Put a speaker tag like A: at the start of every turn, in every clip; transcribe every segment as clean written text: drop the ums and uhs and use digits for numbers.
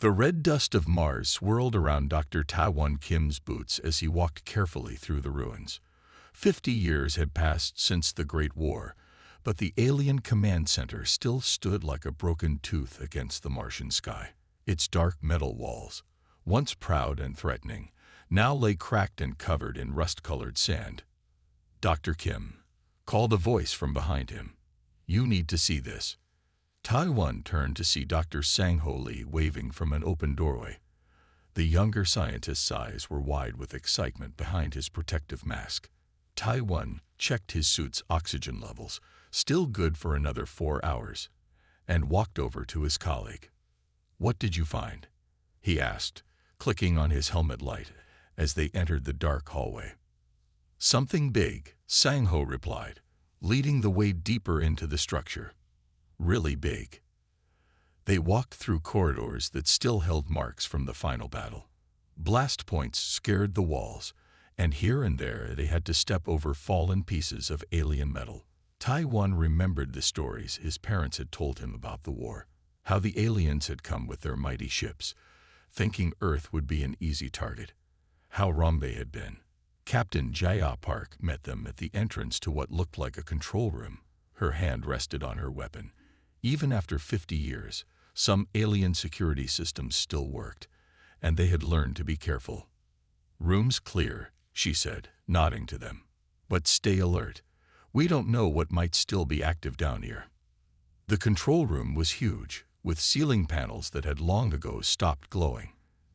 A: The red dust of Mars swirled around Dr. Taiwan Kim's boots as he walked carefully through the ruins. 50 years had passed since the Great War, but the alien command center still stood like a broken tooth against the Martian sky. Its dark metal walls, once proud and threatening, now lay cracked and covered in rust-colored sand. "Dr. Kim," called a voice from behind him. "You need to see this." Taiwan turned to see Dr. Sang-Ho Lee waving from an open doorway. The younger scientist's eyes were wide with excitement behind his protective mask. Taiwan checked his suit's oxygen levels, still good for another 4 hours, and walked over to his colleague. "What did you find?" he asked, clicking on his helmet light as they entered the dark hallway. "Something big," Sang-Ho replied, leading the way deeper into the structure. "Really big." They walked through corridors that still held marks from the final battle. Blast points scared the walls, and here and there they had to step over fallen pieces of alien metal. Taiwan remembered the stories his parents had told him about the war, how the aliens had come with their mighty ships, thinking Earth would be an easy target. How wrong they had been. Captain Jaya Park met them at the entrance to what looked like a control room. Her hand rested on her weapon. Even after 50 years, some alien security systems still worked, and they had learned to be careful. "Room's clear," she said, nodding to them. "But stay alert. We don't know what might still be active down here." The control room was huge, with ceiling panels that had long ago stopped glowing.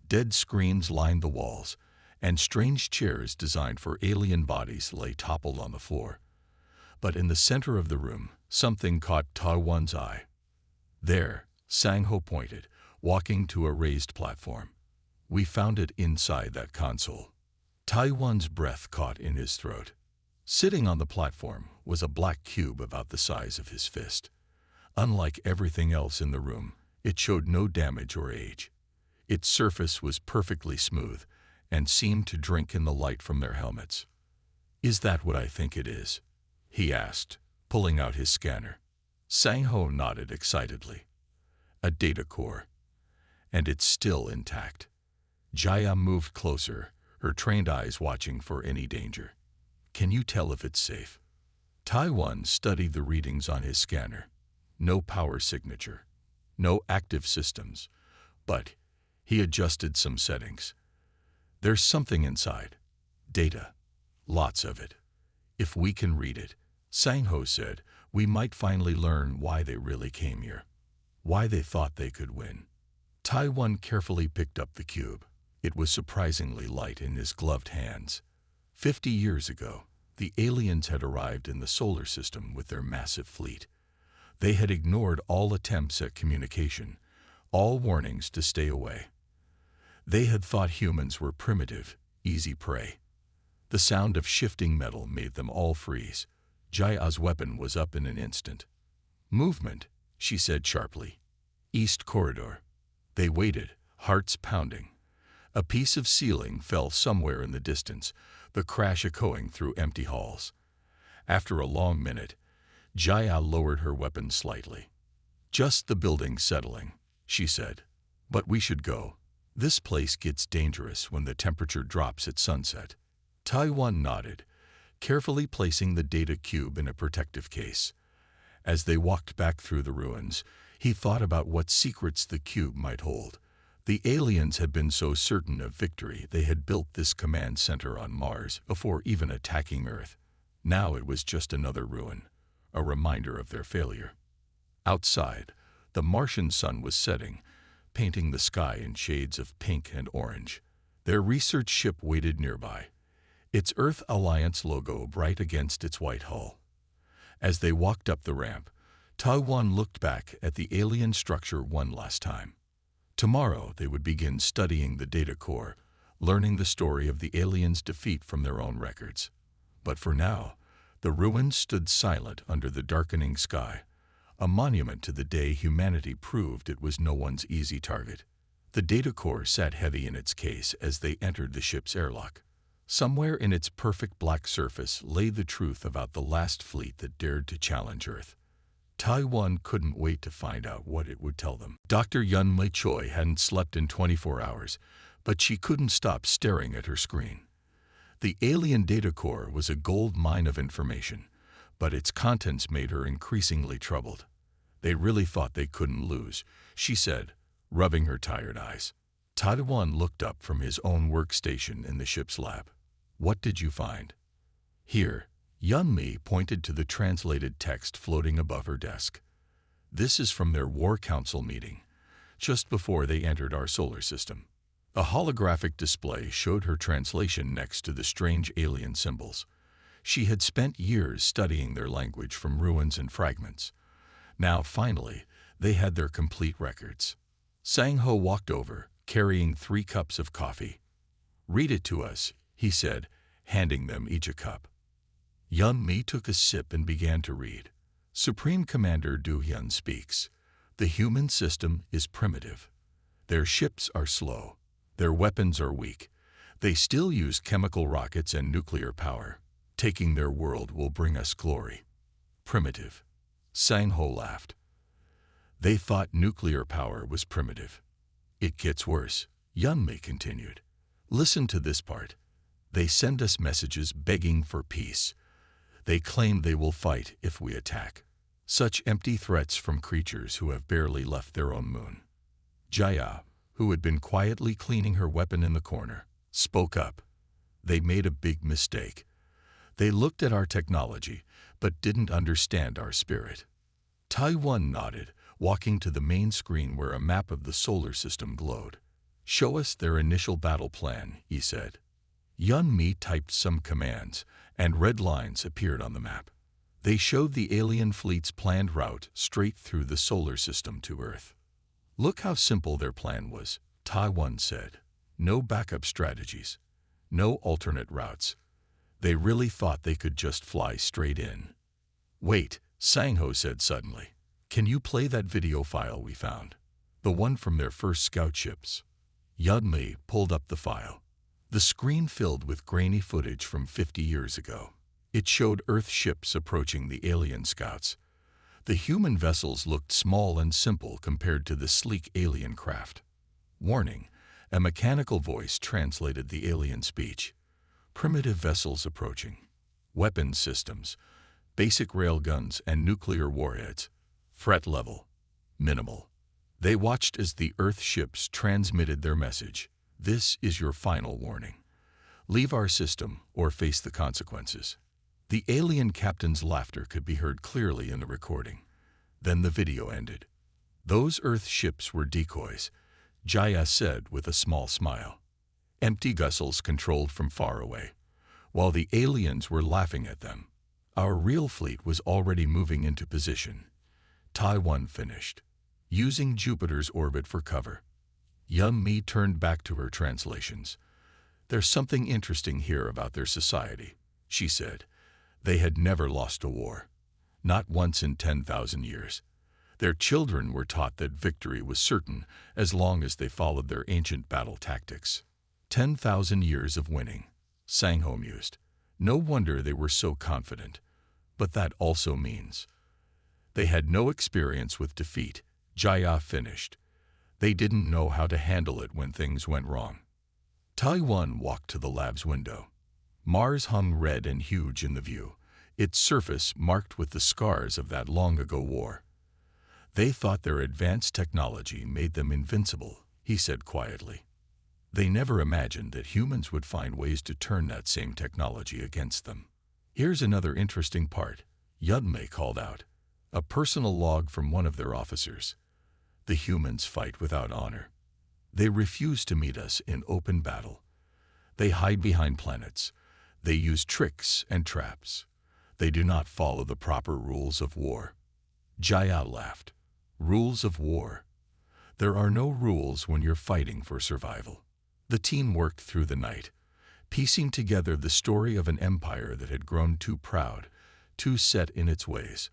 A: Dead screens lined the walls, and strange chairs designed for alien bodies lay toppled on the floor. But in the center of the room, something caught Taiwan's eye. "There," Sang-Ho pointed, walking to a raised platform. "We found it inside that console." Taiwan's breath caught in his throat. Sitting on the platform was a black cube about the size of his fist. Unlike everything else in the room, it showed no damage or age. Its surface was perfectly smooth and seemed to drink in the light from their helmets. "Is that what I think it is?" he asked, pulling out his scanner. Sang-Ho nodded excitedly. "A data core. And it's still intact." Jaya moved closer, her trained eyes watching for any danger. "Can you tell if it's safe?" Taiwan studied the readings on his scanner. No power signature, no active systems, but he adjusted some settings. "There's something inside. Data. Lots of it. If we can read it," Sang-Ho said, "we might finally learn why they really came here. Why they thought they could win." Taiwan carefully picked up the cube. It was surprisingly light in his gloved hands. 50 years ago, the aliens had arrived in the solar system with their massive fleet. They had ignored all attempts at communication, all warnings to stay away. They had thought humans were primitive, easy prey. The sound of shifting metal made them all freeze. Jaya's weapon was up in an instant. "Movement," she said sharply. "East corridor." They waited, hearts pounding. A piece of ceiling fell somewhere in the distance, the crash echoing through empty halls. After a long minute, Jaya lowered her weapon slightly. "Just the building settling," she said. "But we should go. This place gets dangerous when the temperature drops at sunset." Taiwan nodded, carefully placing the data cube in a protective case. As they walked back through the ruins, he thought about what secrets the cube might hold. The aliens had been so certain of victory they had built this command center on Mars before even attacking Earth. Now it was just another ruin, a reminder of their failure. Outside, the Martian sun was setting, painting the sky in shades of pink and orange. Their research ship waited nearby, its Earth Alliance logo bright against its white hull. As they walked up the ramp, Taiwan looked back at the alien structure one last time. Tomorrow they would begin studying the data core, learning the story of the aliens' defeat from their own records. But for now, the ruins stood silent under the darkening sky, a monument to the day humanity proved it was no one's easy target. The data core sat heavy in its case as they entered the ship's airlock. Somewhere in its perfect black surface lay the truth about the last fleet that dared to challenge Earth. Taiwan couldn't wait to find out what it would tell them. Dr. Yun Mei Choi hadn't slept in 24 hours, but she couldn't stop staring at her screen. The alien data core was a gold mine of information, but its contents made her increasingly troubled. They really thought they couldn't lose, she said, rubbing her tired eyes. Taiwan looked up from his own workstation in the ship's lab. What did you find? Here, Yunmi pointed to the translated text floating above her desk. This is from their War Council meeting, just before they entered our solar system. A holographic display showed her translation next to the strange alien symbols. She had spent years studying their language from ruins and fragments. Now, finally, they had their complete records. Sang-ho walked over, carrying 3 cups of coffee. "Read it to us," he said, handing them each a cup. Yun-mi took a sip and began to read. Supreme Commander Du-hyun speaks. The human system is primitive. Their ships are slow. Their weapons are weak. They still use chemical rockets and nuclear power. Taking their world will bring us glory. Primitive. Sang-ho laughed. They thought nuclear power was primitive. It gets worse, Yun-mi continued. Listen to this part. They send us messages begging for peace. They claim they will fight if we attack. Such empty threats from creatures who have barely left their own moon. Jaya, who had been quietly cleaning her weapon in the corner, spoke up. They made a big mistake. They looked at our technology, but didn't understand our spirit. Taiwan nodded, walking to the main screen where a map of the solar system glowed. Show us their initial battle plan, he said. Yun-mi typed some commands, and red lines appeared on the map. They showed the alien fleet's planned route straight through the solar system to Earth. Look how simple their plan was, Taiwan said. No backup strategies. No alternate routes. They really thought they could just fly straight in. Wait, Sang-ho said suddenly. Can you play that video file we found? The one from their first scout ships. Yun-mi pulled up the file. The screen filled with grainy footage from 50 years ago. It showed Earth ships approaching the alien scouts. The human vessels looked small and simple compared to the sleek alien craft. Warning, a mechanical voice translated the alien speech. Primitive vessels approaching. Weapons systems, basic railguns and nuclear warheads. Threat level, minimal. They watched as the Earth ships transmitted their message. This is your final warning. Leave our system or face the consequences. The alien captain's laughter could be heard clearly in the recording. Then the video ended. Those Earth ships were decoys, Jaya said with a small smile. Empty vessels controlled from far away, while the aliens were laughing at them. Our real fleet was already moving into position. Taiwan finished, using Jupiter's orbit for cover. Yun-mi turned back to her translations. There's something interesting here about their society, she said. They had never lost a war. Not once in 10,000 years. Their children were taught that victory was certain as long as they followed their ancient battle tactics. 10,000 years of winning, Sang-ho mused. No wonder they were so confident. But that also means they had no experience with defeat, Jaya finished. They didn't know how to handle it when things went wrong. Taiwan walked to the lab's window. Mars hung red and huge in the view, its surface marked with the scars of that long-ago war. They thought their advanced technology made them invincible, he said quietly. They never imagined that humans would find ways to turn that same technology against them. Here's another interesting part, Yun-mi called out. A personal log from one of their officers. The humans fight without honor. They refuse to meet us in open battle. They hide behind planets. They use tricks and traps. They do not follow the proper rules of war. Jaya laughed. Rules of war. There are no rules when you're fighting for survival. The team worked through the night, piecing together the story of an empire that had grown too proud, too set in its ways.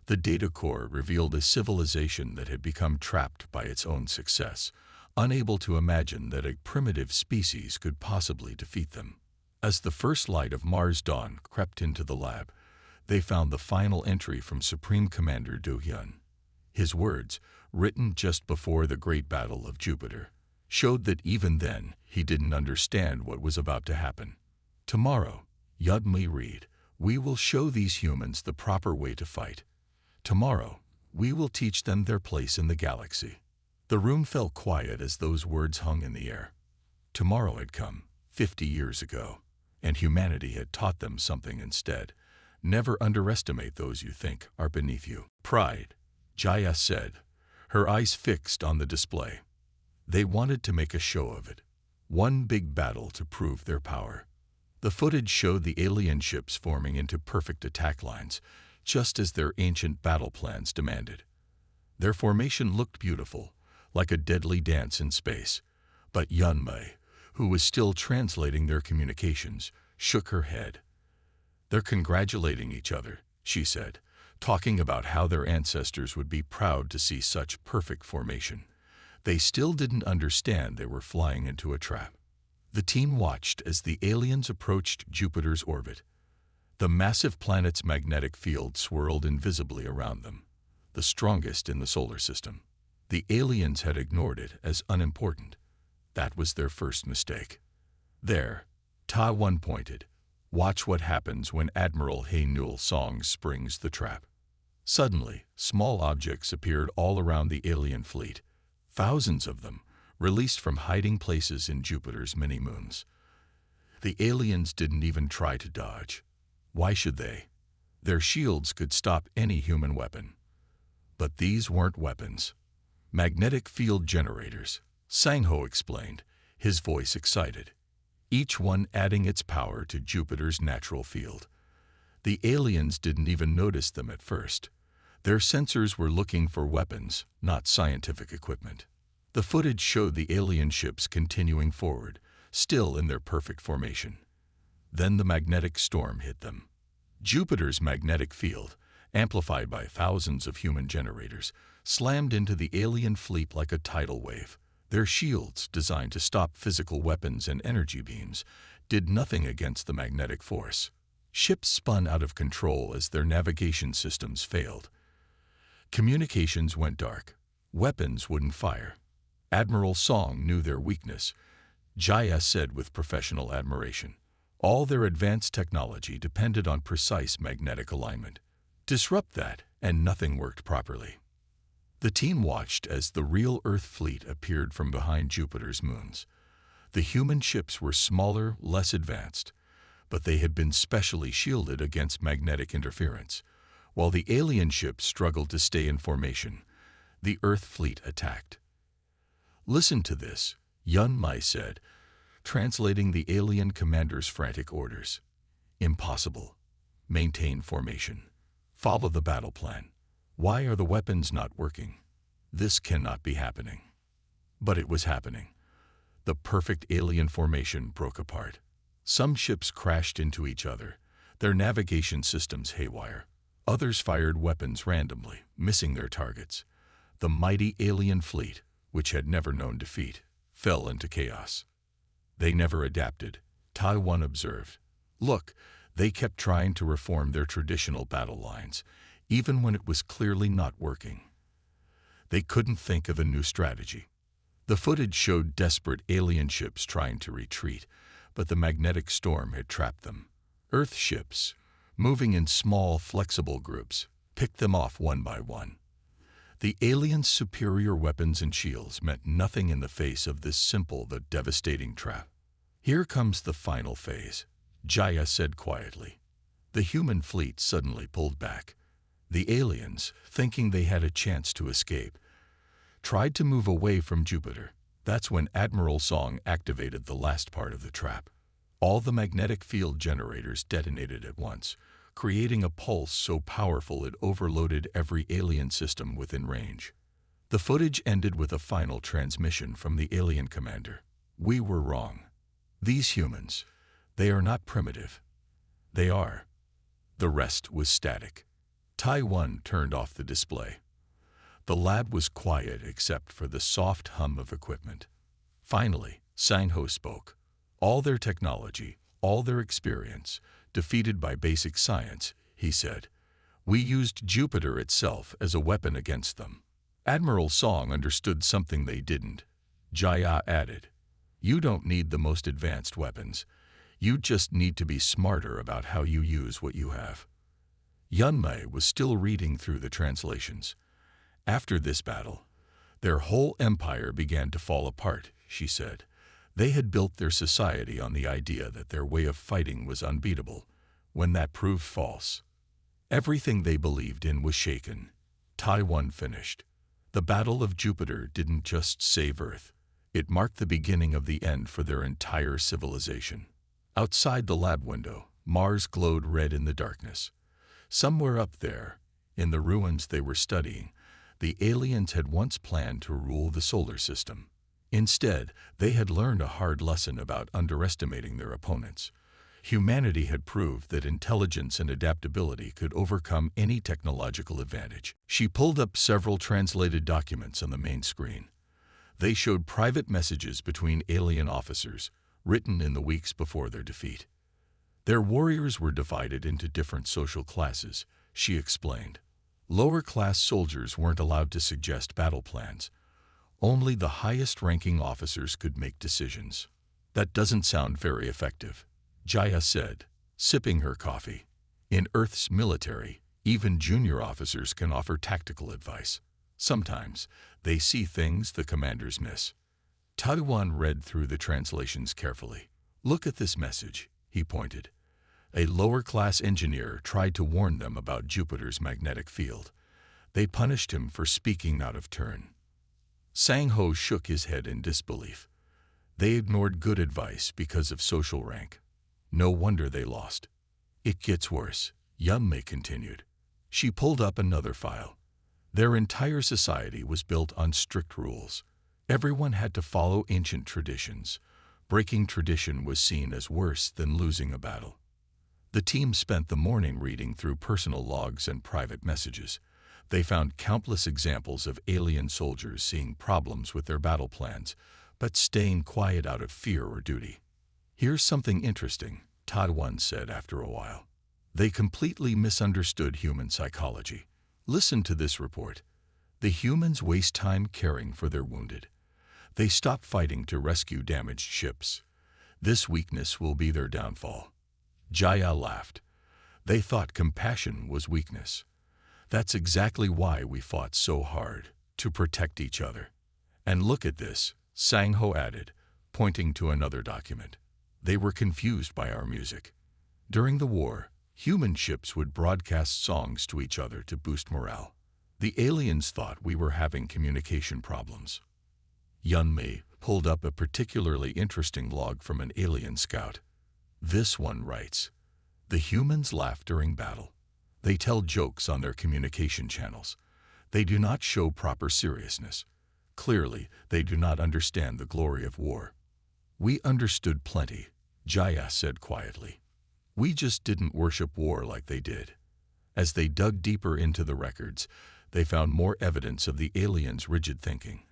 A: The data core revealed a civilization that had become trapped by its own success, unable to imagine that a primitive species could possibly defeat them. As the first light of Mars dawn crept into the lab, They found the final entry from Supreme Commander Do Hyun. His words, written just before the Great Battle of Jupiter, showed that even then he didn't understand what was about to happen. Tomorrow, Yudmi read, we will show these humans the proper way to fight. Tomorrow, we will teach them their place in the galaxy. The room fell quiet as those words hung in the air. Tomorrow had come, 50 years ago, and humanity had taught them something instead. Never underestimate those you think are beneath you. Pride, Jaya said, her eyes fixed on the display. They wanted to make a show of it. One big battle to prove their power. The footage showed the alien ships forming into perfect attack lines, just as their ancient battle plans demanded. Their formation looked beautiful, like a deadly dance in space. But Yunmei, who was still translating their communications, shook her head. They're congratulating each other, she said, talking about how their ancestors would be proud to see such perfect formation. They still didn't understand they were flying into a trap. The team watched as the aliens approached Jupiter's orbit. The massive planet's magnetic field swirled invisibly around them, the strongest in the solar system. The aliens had ignored it as unimportant. That was their first mistake. There, Ta One pointed. Watch what happens when Admiral He Nul Song springs the trap. Suddenly, small objects appeared all around the alien fleet. Thousands of them, released from hiding places in Jupiter's many moons. The aliens didn't even try to dodge. Why should they? Their shields could stop any human weapon. But these weren't weapons. Magnetic field generators, Sang-ho explained, his voice excited. Each one adding its power to Jupiter's natural field. The aliens didn't even notice them at first. Their sensors were looking for weapons, not scientific equipment. The footage showed the alien ships continuing forward, still in their perfect formation. Then the magnetic storm hit them. Jupiter's magnetic field, amplified by thousands of human generators, slammed into the alien fleet like a tidal wave. Their shields, designed to stop physical weapons and energy beams, did nothing against the magnetic force. Ships spun out of control as their navigation systems failed. Communications went dark. Weapons wouldn't fire. Admiral Song knew their weakness. Jaya said with professional admiration. All their advanced technology depended on precise magnetic alignment. Disrupt that, and nothing worked properly. The team watched as the real Earth fleet appeared from behind Jupiter's moons. The human ships were smaller, less advanced, but they had been specially shielded against magnetic interference. While the alien ships struggled to stay in formation, the Earth fleet attacked. Listen to this, Yun Mai said, translating the alien commander's frantic orders. Impossible. Maintain formation. Follow the battle plan. Why are the weapons not working? This cannot be happening. But it was happening. The perfect alien formation broke apart. Some ships crashed into each other, their navigation systems haywire. Others fired weapons randomly, missing their targets. The mighty alien fleet, which had never known defeat, fell into chaos. They never adapted, Taiwan observed. Look, they kept trying to reform their traditional battle lines, even when it was clearly not working. They couldn't think of a new strategy. The footage showed desperate alien ships trying to retreat, but the magnetic storm had trapped them. Earth ships, moving in small, flexible groups, picked them off one by one. The aliens' superior weapons and shields meant nothing in the face of this simple but devastating trap. Here comes the final phase, Jaya said quietly. The human fleet suddenly pulled back. The aliens, thinking they had a chance to escape, tried to move away from Jupiter. That's when Admiral Song activated the last part of the trap. All the magnetic field generators detonated at once, creating a pulse so powerful it overloaded every alien system within range. The footage ended with a final transmission from the alien commander. We were wrong. These humans, they are not primitive. They are. The rest was static. Taiwan turned off the display. The lab was quiet except for the soft hum of equipment. Finally, Sang-ho spoke. All their technology, all their experience, defeated by basic science, he said. We used Jupiter itself as a weapon against them. Admiral Song understood something they didn't. Jaya added, you don't need the most advanced weapons. You just need to be smarter about how you use what you have. Yunmei was still reading through the translations. After this battle, their whole empire began to fall apart, she said. They had built their society on the idea that their way of fighting was unbeatable. When that proved false, everything they believed in was shaken. Taiwan finished. The Battle of Jupiter didn't just save Earth. It marked the beginning of the end for their entire civilization. Outside the lab window, Mars glowed red in the darkness. Somewhere up there, in the ruins they were studying, the aliens had once planned to rule the solar system. Instead, they had learned a hard lesson about underestimating their opponents. Humanity had proved that intelligence and adaptability could overcome any technological advantage. She pulled up several translated documents on the main screen. They showed private messages between alien officers, written in the weeks before their defeat. Their warriors were divided into different social classes, she explained. Lower-class soldiers weren't allowed to suggest battle plans. Only the highest-ranking officers could make decisions. That doesn't sound very effective, Jaya said, sipping her coffee. In Earth's military, even junior officers can offer tactical advice. Sometimes, they see things the commanders miss. Taiwan read through the translations carefully. Look at this message, he pointed. A lower-class engineer tried to warn them about Jupiter's magnetic field. They punished him for speaking out of turn. Sang Ho shook his head in disbelief. They ignored good advice because of social rank. No wonder they lost. It gets worse, Yunmei continued. She pulled up another file. Their entire society was built on strict rules. Everyone had to follow ancient traditions. Breaking tradition was seen as worse than losing a battle. The team spent the morning reading through personal logs and private messages. They found countless examples of alien soldiers seeing problems with their battle plans, but staying quiet out of fear or duty. Here's something interesting, Taiwan said after a while. They completely misunderstood human psychology. Listen to this report. The humans waste time caring for their wounded. They stop fighting to rescue damaged ships. This weakness will be their downfall. Jaya laughed. They thought compassion was weakness. That's exactly why we fought so hard, to protect each other. And look at this, Sang Ho added, pointing to another document. They were confused by our music. During the war, human ships would broadcast songs to each other to boost morale. The aliens thought we were having communication problems. Yunmei pulled up a particularly interesting log from an alien scout. This one writes, the humans laugh during battle. They tell jokes on their communication channels. They do not show proper seriousness. Clearly, they do not understand the glory of war. We understood plenty, Jaya said quietly. We just didn't worship war like they did. As they dug deeper into the records, they found more evidence of the aliens' rigid thinking.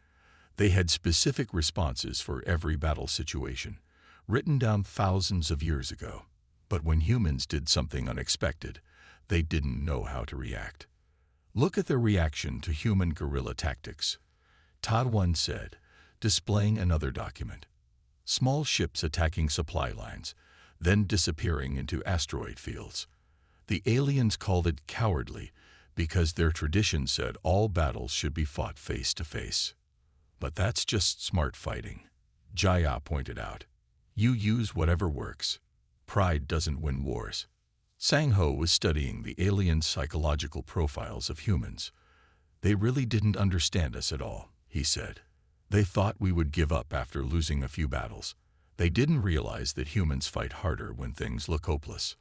A: They had specific responses for every battle situation, written down thousands of years ago. But when humans did something unexpected, they didn't know how to react. Look at their reaction to human guerrilla tactics, Taiwan said, displaying another document. Small ships attacking supply lines, then disappearing into asteroid fields. The aliens called it cowardly because their tradition said all battles should be fought face to face. But that's just smart fighting, Jaya pointed out. You use whatever works. Pride doesn't win wars. Sang Ho was studying the alien psychological profiles of humans. They really didn't understand us at all, he said. They thought we would give up after losing a few battles. They didn't realize that humans fight harder when things look hopeless.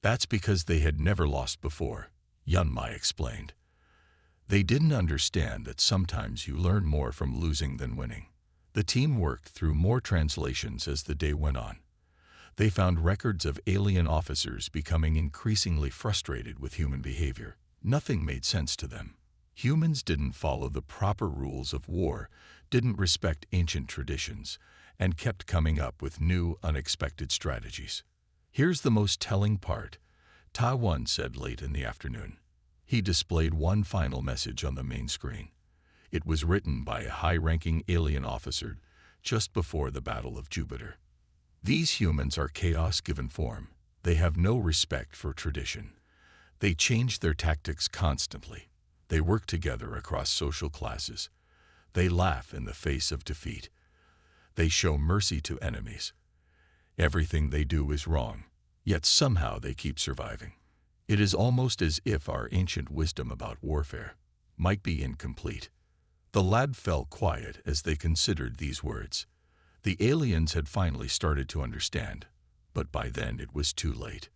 A: That's because they had never lost before, Yunmei explained. They didn't understand that sometimes you learn more from losing than winning. The team worked through more translations as the day went on. They found records of alien officers becoming increasingly frustrated with human behavior. Nothing made sense to them. Humans didn't follow the proper rules of war, didn't respect ancient traditions, and kept coming up with new, unexpected strategies. Here's the most telling part. Taiwan said late in the afternoon. He displayed one final message on the main screen. It was written by a high-ranking alien officer just before the Battle of Jupiter. These humans are chaos given form. They have no respect for tradition. They change their tactics constantly. They work together across social classes. They laugh in the face of defeat. They show mercy to enemies. Everything they do is wrong, yet somehow they keep surviving. It is almost as if our ancient wisdom about warfare might be incomplete. The lad fell quiet as they considered these words. The aliens had finally started to understand, but by then it was too late.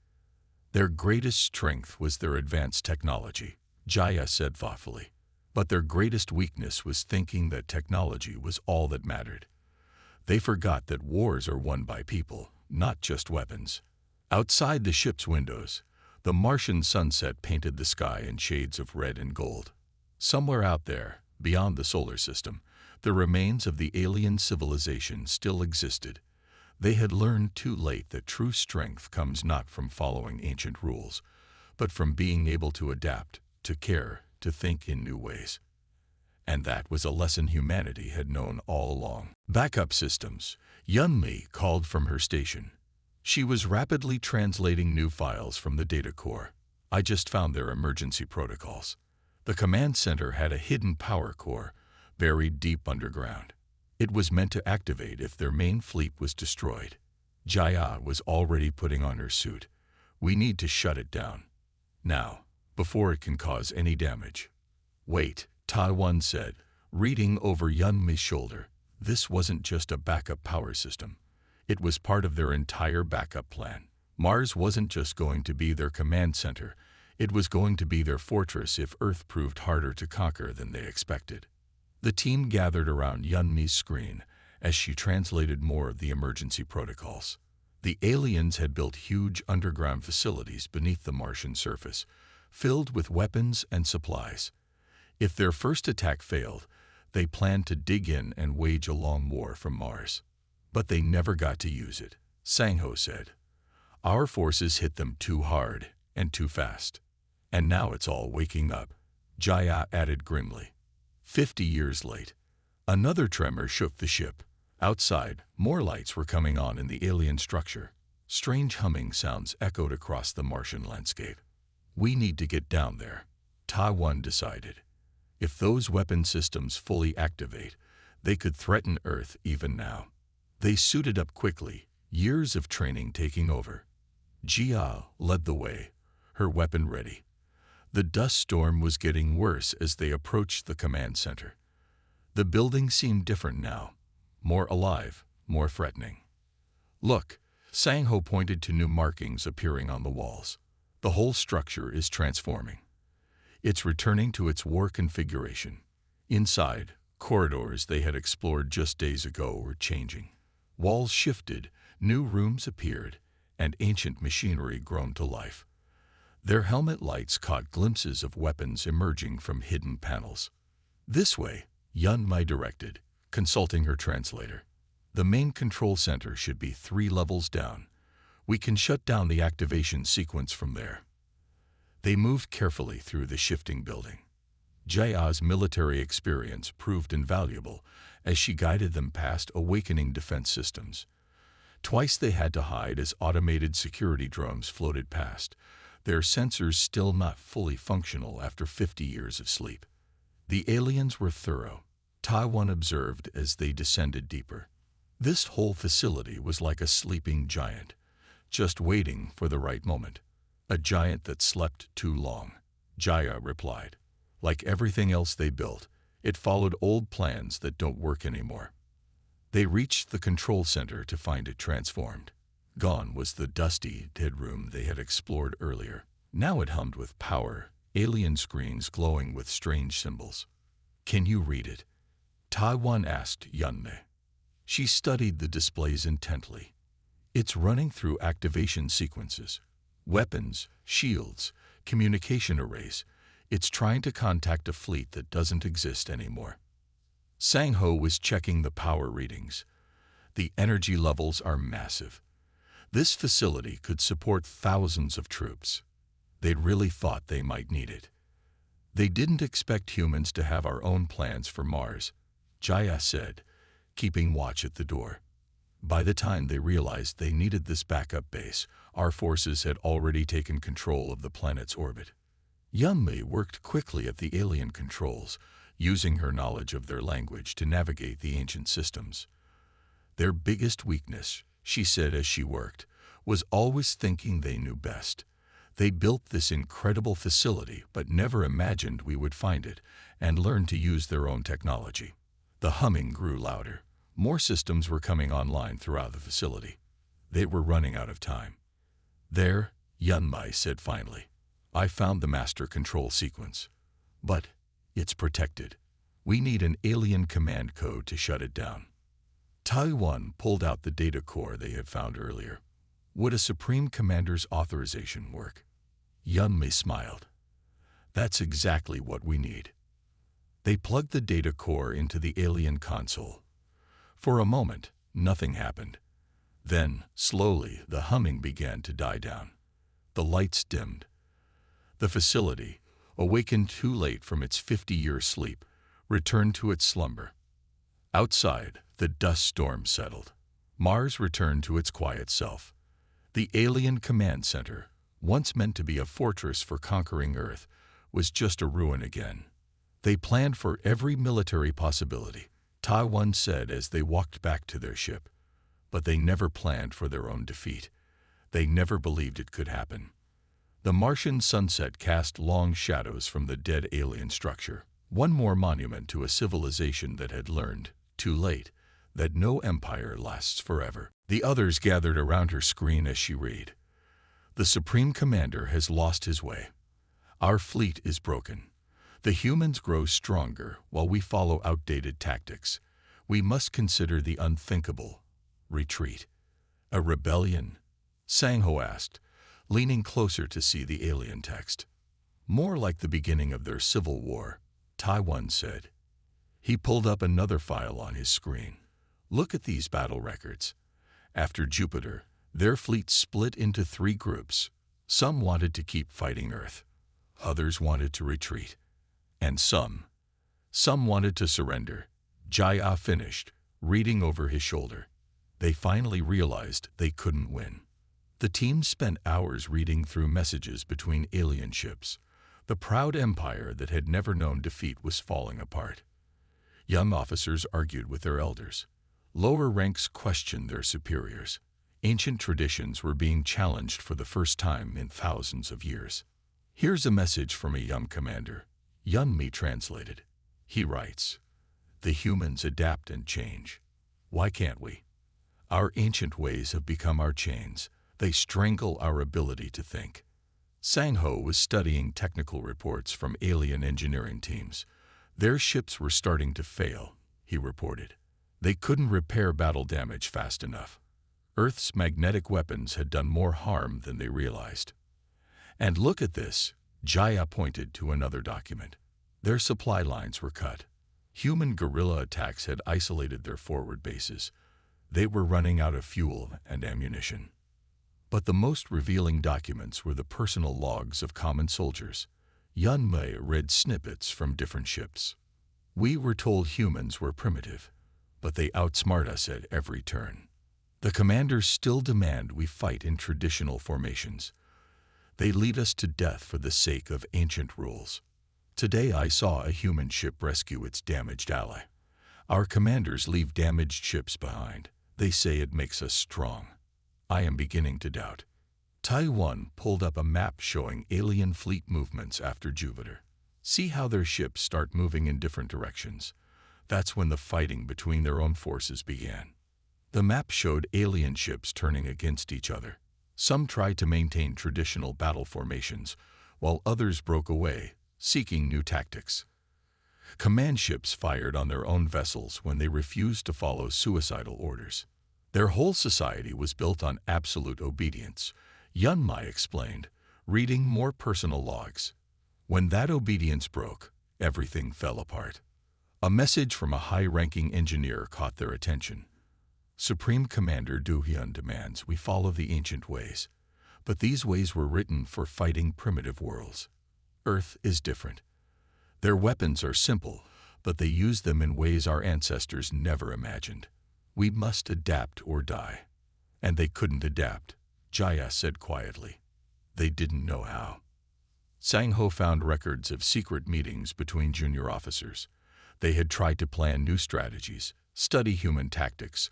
A: Their greatest strength was their advanced technology, Jaya said thoughtfully. But their greatest weakness was thinking that technology was all that mattered. They forgot that wars are won by people, not just weapons. Outside the ship's windows, the Martian sunset painted the sky in shades of red and gold. Somewhere out there, beyond the solar system, the remains of the alien civilization still existed. They had learned too late that true strength comes not from following ancient rules, but from being able to adapt, to care, to think in new ways. And that was a lesson humanity had known all along. Backup systems. Yunmi called from her station. She was rapidly translating new files from the data core. I just found their emergency protocols. The command center had a hidden power core, buried deep underground. It was meant to activate if their main fleet was destroyed. Jaya was already putting on her suit. We need to shut it down. Now, before it can cause any damage. Wait, Taiwan said, reading over Yunmi's shoulder. This wasn't just a backup power system. It was part of their entire backup plan. Mars wasn't just going to be their command center. It was going to be their fortress if Earth proved harder to conquer than they expected. The team gathered around Yunmi's screen as she translated more of the emergency protocols. The aliens had built huge underground facilities beneath the Martian surface, filled with weapons and supplies. If their first attack failed, they planned to dig in and wage a long war from Mars. But they never got to use it, Sangho said. Our forces hit them too hard and too fast. And now it's all waking up, Jaya added grimly. 50 years late. Another tremor shook the ship. Outside, more lights were coming on in the alien structure. Strange humming sounds echoed across the Martian landscape. We need to get down there, Taiwan decided. If those weapon systems fully activate, they could threaten Earth even now. They suited up quickly, years of training taking over. Jia led the way, her weapon ready. The dust storm was getting worse as they approached the command center. The building seemed different now, more alive, more threatening. Look, Sangho pointed to new markings appearing on the walls. The whole structure is transforming. It's returning to its war configuration. Inside, corridors they had explored just days ago were changing. Walls shifted, new rooms appeared, and ancient machinery grown to life. Their helmet lights caught glimpses of weapons emerging from hidden panels. This way, Yunmai directed, consulting her translator. The main control center should be 3 levels down. We can shut down the activation sequence from there. They moved carefully through the shifting building. Jaya's military experience proved invaluable as she guided them past awakening defense systems. Twice they had to hide as automated security drones floated past, their sensors still not fully functional after 50 years of sleep. The aliens were thorough, Taiwan observed as they descended deeper. This whole facility was like a sleeping giant, just waiting for the right moment. A giant that slept too long, Jaya replied. Like everything else they built, it followed old plans that don't work anymore. They reached the control center to find it transformed. Gone was the dusty, dead room they had explored earlier. Now it hummed with power, alien screens glowing with strange symbols. Can you read it? Taiwan asked Yunmei. She studied the displays intently. It's running through activation sequences. Weapons, shields, communication arrays. It's trying to contact a fleet that doesn't exist anymore. Sangho was checking the power readings. The energy levels are massive. This facility could support thousands of troops. They'd really thought they might need it. They didn't expect humans to have our own plans for Mars, Jaya said, keeping watch at the door. By the time they realized they needed this backup base, our forces had already taken control of the planet's orbit. Yunmei worked quickly at the alien controls, using her knowledge of their language to navigate the ancient systems. Their biggest weakness, she said as she worked, was always thinking they knew best. They built this incredible facility but never imagined we would find it and learn to use their own technology. The humming grew louder. More systems were coming online throughout the facility. They were running out of time. There, Yunmei said finally, I found the master control sequence. But it's protected. We need an alien command code to shut it down. Taiwan pulled out the data core they had found earlier. Would a Supreme Commander's authorization work? Yunmei smiled. That's exactly what we need. They plugged the data core into the alien console. For a moment, nothing happened. Then, slowly, the humming began to die down. The lights dimmed. The facility, awakened too late from its 50-year sleep, returned to its slumber. Outside, the dust storm settled. Mars returned to its quiet self. The alien command center, once meant to be a fortress for conquering Earth, was just a ruin again. They planned for every military possibility, Taiwan said as they walked back to their ship. But they never planned for their own defeat. They never believed it could happen. The Martian sunset cast long shadows from the dead alien structure, one more monument to a civilization that had learned, too late, that no empire lasts forever. The others gathered around her screen as she read. The Supreme Commander has lost his way. Our fleet is broken. The humans grow stronger while we follow outdated tactics. We must consider the unthinkable. Retreat. A rebellion? Sangho asked, leaning closer to see the alien text. More like the beginning of their civil war, Taiwan said. He pulled up another file on his screen. Look at these battle records. After Jupiter, their fleet split into 3 groups. Some wanted to keep fighting Earth. Others wanted to retreat. And some wanted to surrender. Jaya finished, reading over his shoulder. They finally realized they couldn't win. The team spent hours reading through messages between alien ships. The proud empire that had never known defeat was falling apart. Young officers argued with their elders. Lower ranks questioned their superiors. Ancient traditions were being challenged for the first time in thousands of years. Here's a message from a young commander. Yunmei translated. He writes, "The humans adapt and change. Why can't we? Our ancient ways have become our chains. They strangle our ability to think." Sangho was studying technical reports from alien engineering teams. Their ships were starting to fail, he reported. They couldn't repair battle damage fast enough. Earth's magnetic weapons had done more harm than they realized. And look at this, Jaya pointed to another document. Their supply lines were cut. Human guerrilla attacks had isolated their forward bases. They were running out of fuel and ammunition. But the most revealing documents were the personal logs of common soldiers. Yunmei read snippets from different ships. We were told humans were primitive, but they outsmart us at every turn. The commanders still demand we fight in traditional formations. They lead us to death for the sake of ancient rules. Today I saw a human ship rescue its damaged ally. Our commanders leave damaged ships behind. They say it makes us strong. I am beginning to doubt. Taiwan pulled up a map showing alien fleet movements after Jupiter. See how their ships start moving in different directions. That's when the fighting between their own forces began. The map showed alien ships turning against each other. Some tried to maintain traditional battle formations, while others broke away, seeking new tactics. Command ships fired on their own vessels when they refused to follow suicidal orders. Their whole society was built on absolute obedience, Yunmei explained, reading more personal logs. When that obedience broke, everything fell apart. A message from a high-ranking engineer caught their attention. Supreme Commander Du Hyun demands we follow the ancient ways. But these ways were written for fighting primitive worlds. Earth is different. Their weapons are simple, but they use them in ways our ancestors never imagined. We must adapt or die. And they couldn't adapt, Jaya said quietly. They didn't know how. Sang-Ho found records of secret meetings between junior officers. They had tried to plan new strategies, study human tactics,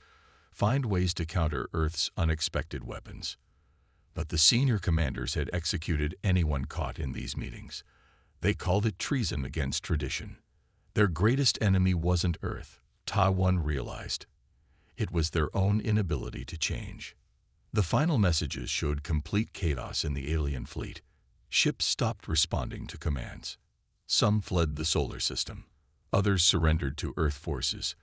A: find ways to counter Earth's unexpected weapons. But the senior commanders had executed anyone caught in these meetings. They called it treason against tradition. Their greatest enemy wasn't Earth, Ta-1 realized. It was their own inability to change. The final messages showed complete chaos in the alien fleet. Ships stopped responding to commands. Some fled the solar system. Others surrendered to Earth forces.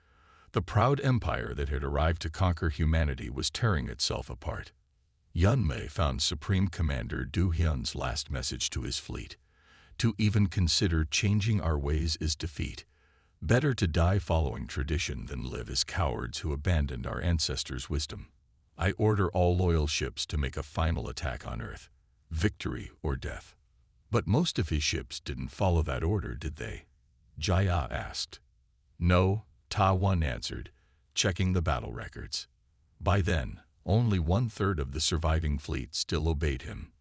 A: The proud empire that had arrived to conquer humanity was tearing itself apart. Yunmei found Supreme Commander Du Hyun's last message to his fleet. To even consider changing our ways is defeat. Better to die following tradition than live as cowards who abandoned our ancestors' wisdom. I order all loyal ships to make a final attack on Earth. Victory or death. But most of his ships didn't follow that order, did they? Jaya asked. No, Ta-1 answered, checking the battle records. By then, only 1/3 of the surviving fleet still obeyed him.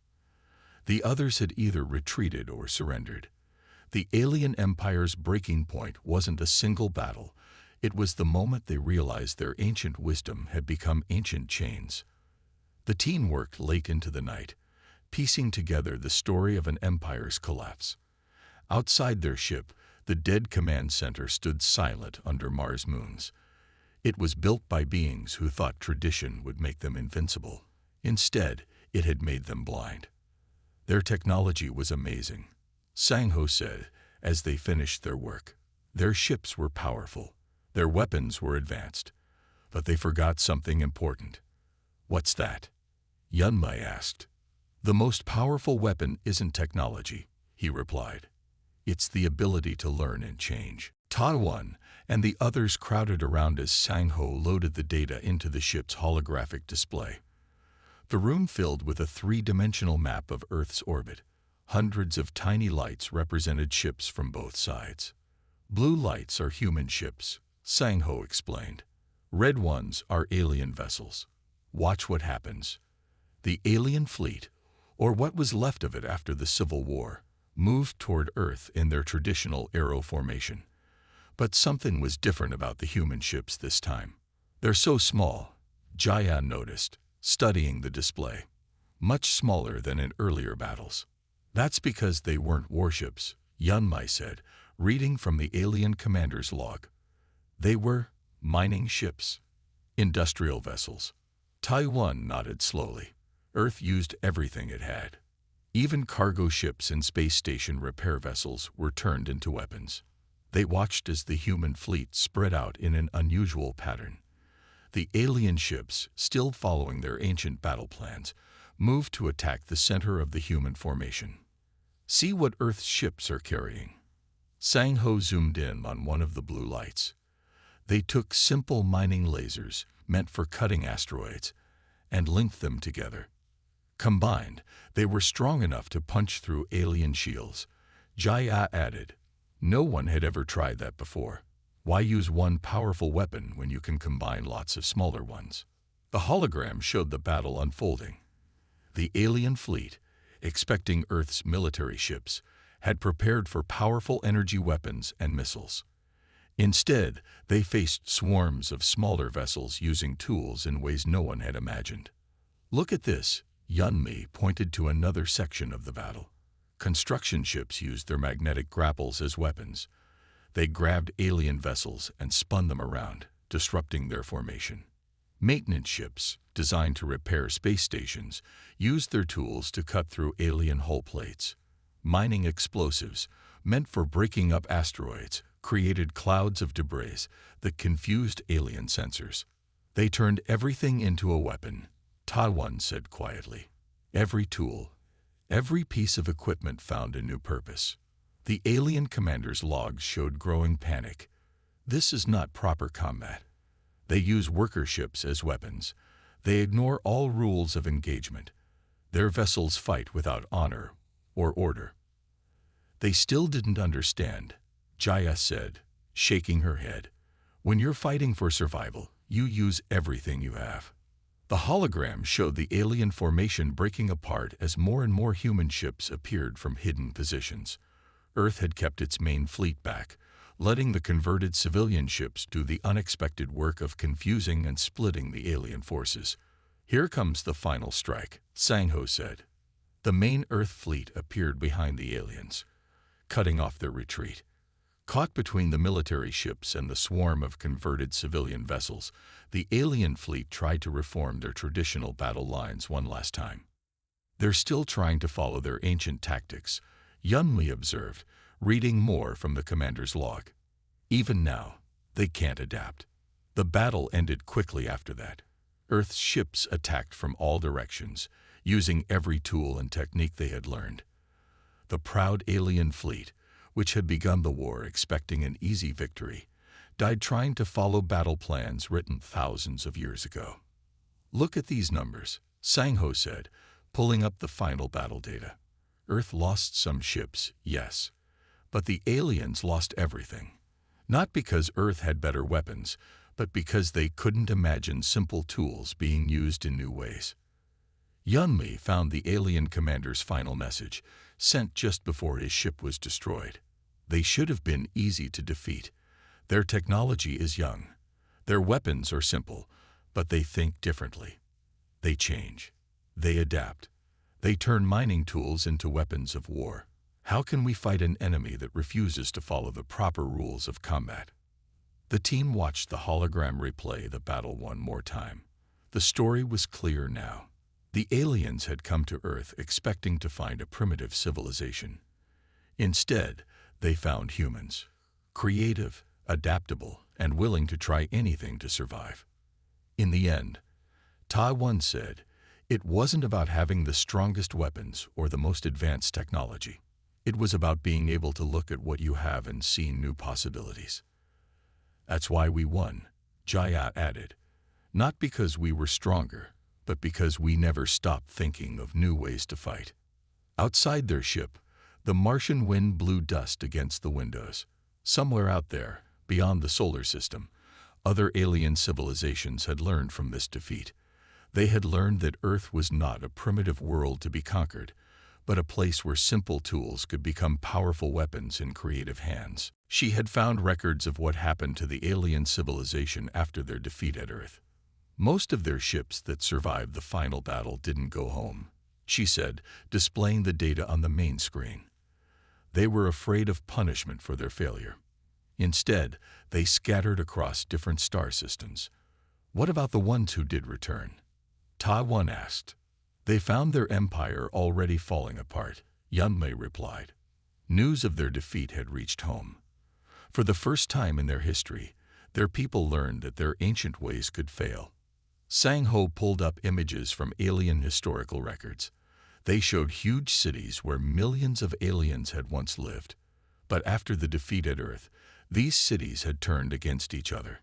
A: The others had either retreated or surrendered. The alien empire's breaking point wasn't a single battle. It was the moment they realized their ancient wisdom had become ancient chains. The team worked late into the night, piecing together the story of an empire's collapse. Outside their ship, the dead command center stood silent under Mars moons. It was built by beings who thought tradition would make them invincible. Instead, it had made them blind. Their technology was amazing, Sang-Ho said as they finished their work. Their ships were powerful. Their weapons were advanced. But they forgot something important. What's that? Yunmei asked. The most powerful weapon isn't technology, he replied. It's the ability to learn and change. Ta-1 and the others crowded around as Sang-Ho loaded the data into the ship's holographic display. The room filled with a three-dimensional map of Earth's orbit. Hundreds of tiny lights represented ships from both sides. Blue lights are human ships, Sang-Ho explained. Red ones are alien vessels. Watch what happens. The alien fleet, or what was left of it after the Civil War, moved toward Earth in their traditional arrow formation. But something was different about the human ships this time. They're so small, Jaya noticed, studying the display. Much smaller than in earlier battles. That's because they weren't warships, Yunmei said, reading from the alien commander's log. They were mining ships. Industrial vessels. Ta-1 nodded slowly. Earth used everything it had. Even cargo ships and space station repair vessels were turned into weapons. They watched as the human fleet spread out in an unusual pattern. The alien ships, still following their ancient battle plans, moved to attack the center of the human formation. See what Earth's ships are carrying. Sang-Ho zoomed in on one of the blue lights. They took simple mining lasers, meant for cutting asteroids, and linked them together. Combined, they were strong enough to punch through alien shields. Jaya added, no one had ever tried that before. Why use one powerful weapon when you can combine lots of smaller ones? The hologram showed the battle unfolding. The alien fleet, expecting Earth's military ships, had prepared for powerful energy weapons and missiles. Instead, they faced swarms of smaller vessels using tools in ways no one had imagined. Look at this, Yunmei pointed to another section of the battle. Construction ships used their magnetic grapples as weapons. They grabbed alien vessels and spun them around, disrupting their formation. Maintenance ships, designed to repair space stations, used their tools to cut through alien hull plates. Mining explosives, meant for breaking up asteroids, created clouds of debris that confused alien sensors. They turned everything into a weapon, Ta-1 said quietly. Every tool, every piece of equipment found a new purpose. The alien commander's logs showed growing panic. This is not proper combat. They use worker ships as weapons. They ignore all rules of engagement. Their vessels fight without honor or order. They still didn't understand, Jaya said, shaking her head. When you're fighting for survival, you use everything you have. The hologram showed the alien formation breaking apart as more and more human ships appeared from hidden positions. Earth had kept its main fleet back, letting the converted civilian ships do the unexpected work of confusing and splitting the alien forces. Here comes the final strike, Sang-Ho said. The main Earth fleet appeared behind the aliens, cutting off their retreat. Caught between the military ships and the swarm of converted civilian vessels, the alien fleet tried to reform their traditional battle lines one last time. They're still trying to follow their ancient tactics, Yunli observed, reading more from the commander's log. Even now, they can't adapt. The battle ended quickly after that. Earth's ships attacked from all directions, using every tool and technique they had learned. The proud alien fleet, which had begun the war expecting an easy victory, died trying to follow battle plans written thousands of years ago. Look at these numbers, Sang-Ho said, pulling up the final battle data. Earth lost some ships, yes, but the aliens lost everything. Not because Earth had better weapons, but because they couldn't imagine simple tools being used in new ways. Yunli found the alien commander's final message, sent just before his ship was destroyed. They should have been easy to defeat. Their technology is young. Their weapons are simple, but they think differently. They change. They adapt. They turn mining tools into weapons of war. How can we fight an enemy that refuses to follow the proper rules of combat? The team watched the hologram replay the battle one more time. The story was clear now. The aliens had come to Earth expecting to find a primitive civilization. Instead, they found humans, creative, adaptable, and willing to try anything to survive. In the end, Taiwan said, it wasn't about having the strongest weapons or the most advanced technology. It was about being able to look at what you have and see new possibilities. That's why we won, Jaya added. Not because we were stronger, but because we never stopped thinking of new ways to fight. Outside their ship, the Martian wind blew dust against the windows. Somewhere out there, beyond the solar system, other alien civilizations had learned from this defeat. They had learned that Earth was not a primitive world to be conquered, but a place where simple tools could become powerful weapons in creative hands. She had found records of what happened to the alien civilization after their defeat at Earth. Most of their ships that survived the final battle didn't go home, she said, displaying the data on the main screen. They were afraid of punishment for their failure. Instead, they scattered across different star systems. What about the ones who did return? Taiwan asked. They found their empire already falling apart, Yunmei replied. News of their defeat had reached home. For the first time in their history, their people learned that their ancient ways could fail. Sang-Ho pulled up images from alien historical records. They showed huge cities where millions of aliens had once lived. But after the defeat at Earth, these cities had turned against each other.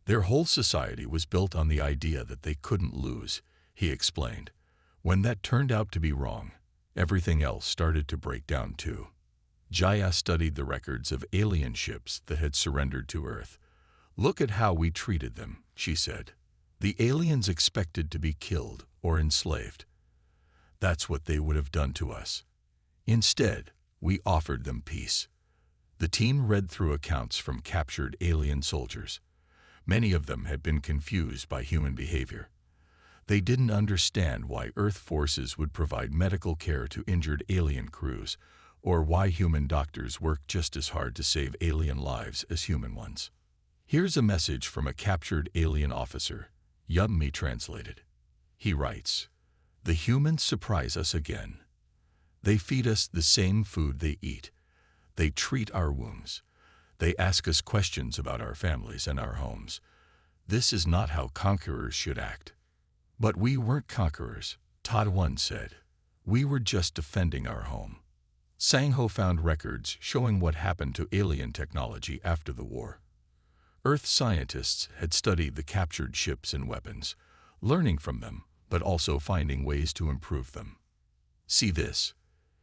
A: Their whole society was built on the idea that they couldn't lose, he explained. When that turned out to be wrong, everything else started to break down too. Jaya studied the records of alien ships that had surrendered to Earth. Look at how we treated them, she said. The aliens expected to be killed or enslaved. That's what they would have done to us. Instead, we offered them peace. The team read through accounts from captured alien soldiers. Many of them had been confused by human behavior. They didn't understand why Earth forces would provide medical care to injured alien crews, or why human doctors worked just as hard to save alien lives as human ones. Here's a message from a captured alien officer, Yummi translated. He writes, "The humans surprise us again. They feed us the same food they eat. They treat our wounds. They ask us questions about our families and our homes. This is not how conquerors should act." But we weren't conquerors, Taiwan said. We were just defending our home. Sang-Ho found records showing what happened to alien technology after the war. Earth scientists had studied the captured ships and weapons, learning from them, but also finding ways to improve them. See this.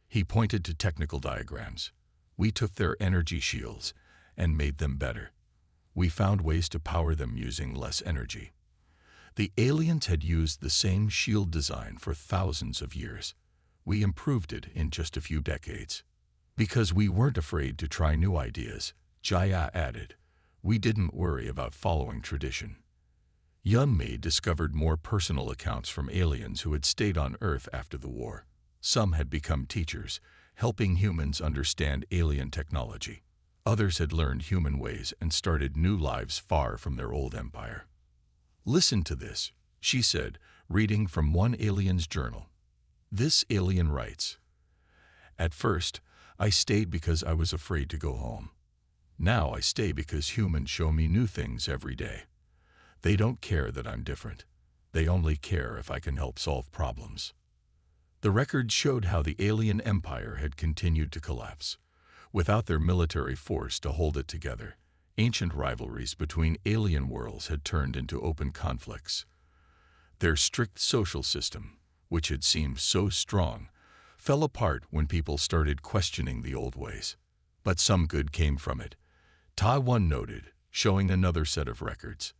A: He pointed to technical diagrams. We took their energy shields and made them better. We found ways to power them using less energy. The aliens had used the same shield design for thousands of years. We improved it in just a few decades. Because we weren't afraid to try new ideas, Jaya added, we didn't worry about following tradition. Yunmei discovered more personal accounts from aliens who had stayed on Earth after the war. Some had become teachers, helping humans understand alien technology. Others had learned human ways and started new lives far from their old empire. Listen to this, she said, reading from one alien's journal. This alien writes, "At first, I stayed because I was afraid to go home. Now I stay because humans show me new things every day. They don't care that I'm different. They only care if I can help solve problems." The records showed how the alien empire had continued to collapse. Without their military force to hold it together, ancient rivalries between alien worlds had turned into open conflicts. Their strict social system, which had seemed so strong, fell apart when people started questioning the old ways. But some good came from it. Taiwan noted, showing another set of records.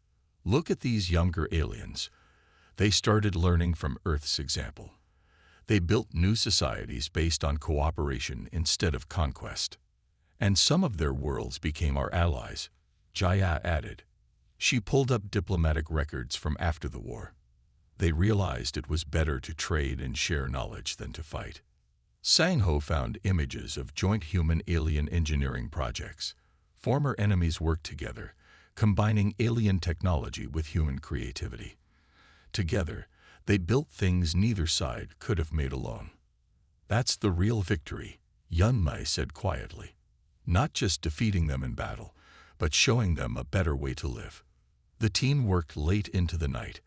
A: Look at these younger aliens. They started learning from Earth's example. They built new societies based on cooperation instead of conquest. And some of their worlds became our allies, Jaya added. She pulled up diplomatic records from after the war. They realized it was better to trade and share knowledge than to fight. Sangho found images of joint human-alien engineering projects. Former enemies worked together, combining alien technology with human creativity. Together, they built things neither side could have made alone. That's the real victory, Yunmei said quietly. Not just defeating them in battle, but showing them a better way to live. The team worked late into the night,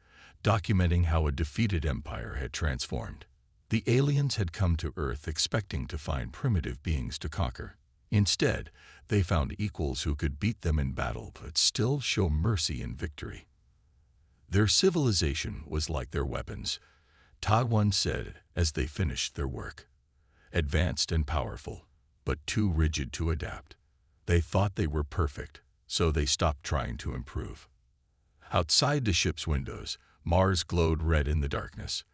A: documenting how a defeated empire had transformed. The aliens had come to Earth expecting to find primitive beings to conquer. Instead, they found equals who could beat them in battle but still show mercy in victory. Their civilization was like their weapons, Taiwan said as they finished their work. Advanced and powerful, but too rigid to adapt. They thought they were perfect, so they stopped trying to improve. Outside the ship's windows, Mars glowed red in the darkness.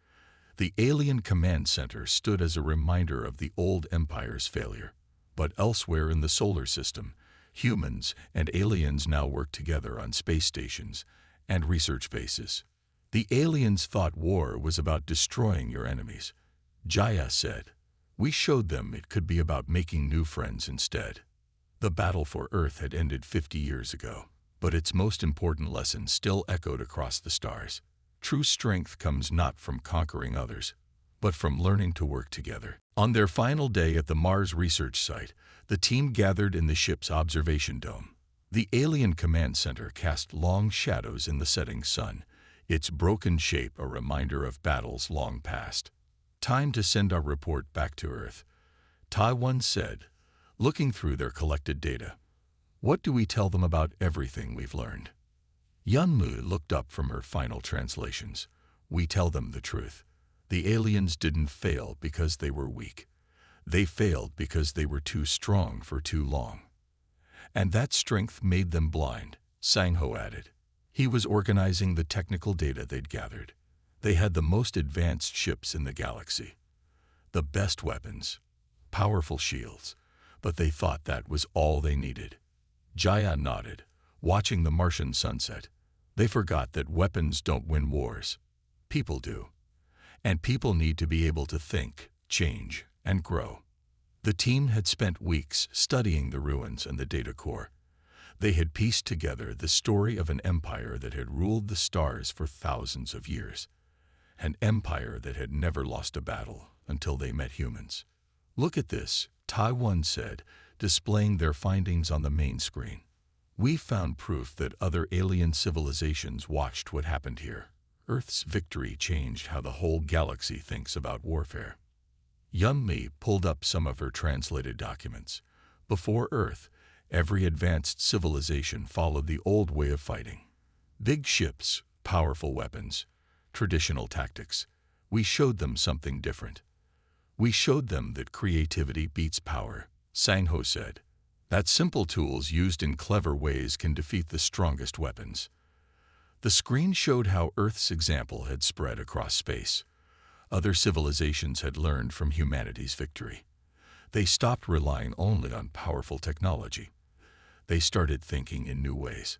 A: The alien command center stood as a reminder of the old empire's failure. But elsewhere in the solar system, humans and aliens now work together on space stations and research bases. The aliens thought war was about destroying your enemies. Jaya said, "We showed them it could be about making new friends instead." The battle for Earth had ended 50 years ago, but its most important lesson still echoed across the stars. True strength comes not from conquering others, but from learning to work together. On their final day at the Mars research site, the team gathered in the ship's observation dome. The alien command center cast long shadows in the setting sun, its broken shape a reminder of battles long past. "Time to send our report back to Earth," Taiwan said, looking through their collected data. "What do we tell them about everything we've learned?" Yunmu looked up from her final translations. "We tell them the truth. The aliens didn't fail because they were weak. They failed because they were too strong for too long. And that strength made them blind," Sangho added. He was organizing the technical data they'd gathered. They had the most advanced ships in the galaxy, the best weapons, powerful shields, but they thought that was all they needed. Jaya nodded, watching the Martian sunset. They forgot that weapons don't win wars. People do. And people need to be able to think, change, and grow. The team had spent weeks studying the ruins and the data core. They had pieced together the story of an empire that had ruled the stars for thousands of years. An empire that had never lost a battle until they met humans. "Look at this," Taiwan said, displaying their findings on the main screen. "We found proof that other alien civilizations watched what happened here. Earth's victory changed how the whole galaxy thinks about warfare." Yunmi pulled up some of her translated documents. Before Earth, every advanced civilization followed the old way of fighting. Big ships, powerful weapons, traditional tactics. We showed them something different. We showed them that creativity beats power, Sang-Ho said. That simple tools used in clever ways can defeat the strongest weapons. The screen showed how Earth's example had spread across space. Other civilizations had learned from humanity's victory. They stopped relying only on powerful technology. They started thinking in new ways.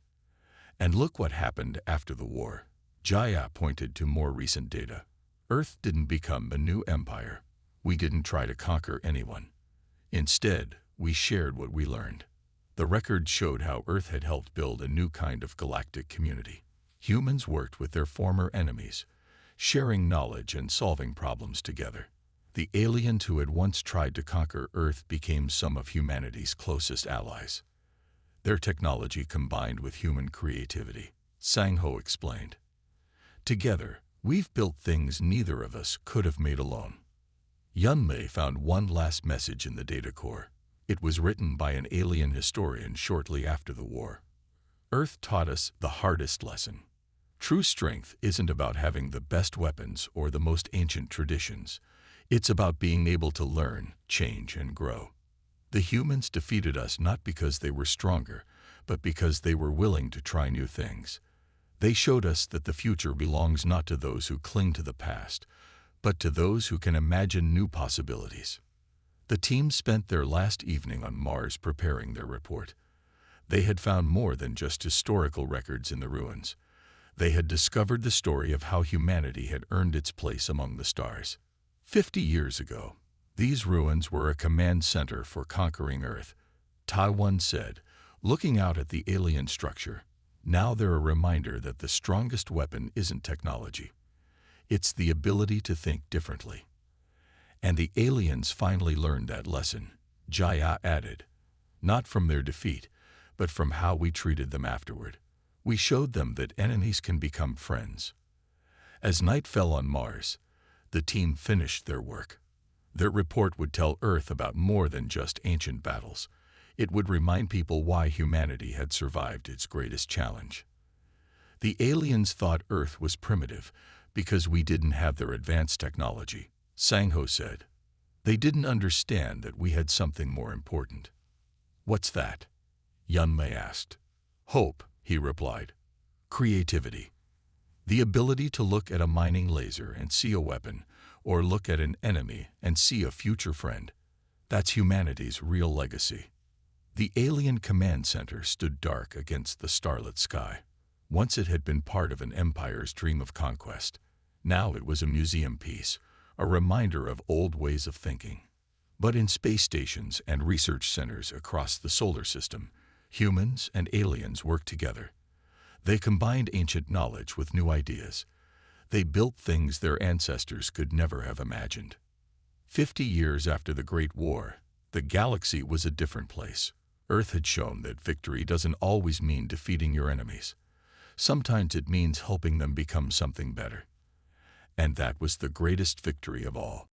A: And look what happened after the war. Jaya pointed to more recent data. Earth didn't become a new empire. We didn't try to conquer anyone. Instead, we shared what we learned. The record showed how Earth had helped build a new kind of galactic community. Humans worked with their former enemies, sharing knowledge and solving problems together. The aliens who had once tried to conquer Earth became some of humanity's closest allies. Their technology combined with human creativity, Sang-Ho explained. Together, we've built things neither of us could have made alone. Yunmei found one last message in the data core. It was written by an alien historian shortly after the war. Earth taught us the hardest lesson. True strength isn't about having the best weapons or the most ancient traditions. It's about being able to learn, change, and grow. The humans defeated us not because they were stronger, but because they were willing to try new things. They showed us that the future belongs not to those who cling to the past, but to those who can imagine new possibilities. The team spent their last evening on Mars preparing their report. They had found more than just historical records in the ruins. They had discovered the story of how humanity had earned its place among the stars. 50 years ago, these ruins were a command center for conquering Earth, Taiwan said, looking out at the alien structure. Now they're a reminder that the strongest weapon isn't technology. It's the ability to think differently. And the aliens finally learned that lesson, Jaya added. Not from their defeat, but from how we treated them afterward. We showed them that enemies can become friends. As night fell on Mars, the team finished their work. Their report would tell Earth about more than just ancient battles. It would remind people why humanity had survived its greatest challenge. The aliens thought Earth was primitive because we didn't have their advanced technology, Sang-Ho said. They didn't understand that we had something more important. What's that? Yunmei asked. Hope, he replied. Creativity. The ability to look at a mining laser and see a weapon, or look at an enemy and see a future friend. That's humanity's real legacy. The alien command center stood dark against the starlit sky. Once it had been part of an empire's dream of conquest. Now it was a museum piece, a reminder of old ways of thinking. But in space stations and research centers across the solar system, humans and aliens worked together. They combined ancient knowledge with new ideas. They built things their ancestors could never have imagined. 50 years after the Great War, the galaxy was a different place. Earth had shown that victory doesn't always mean defeating your enemies. Sometimes it means helping them become something better. And that was the greatest victory of all.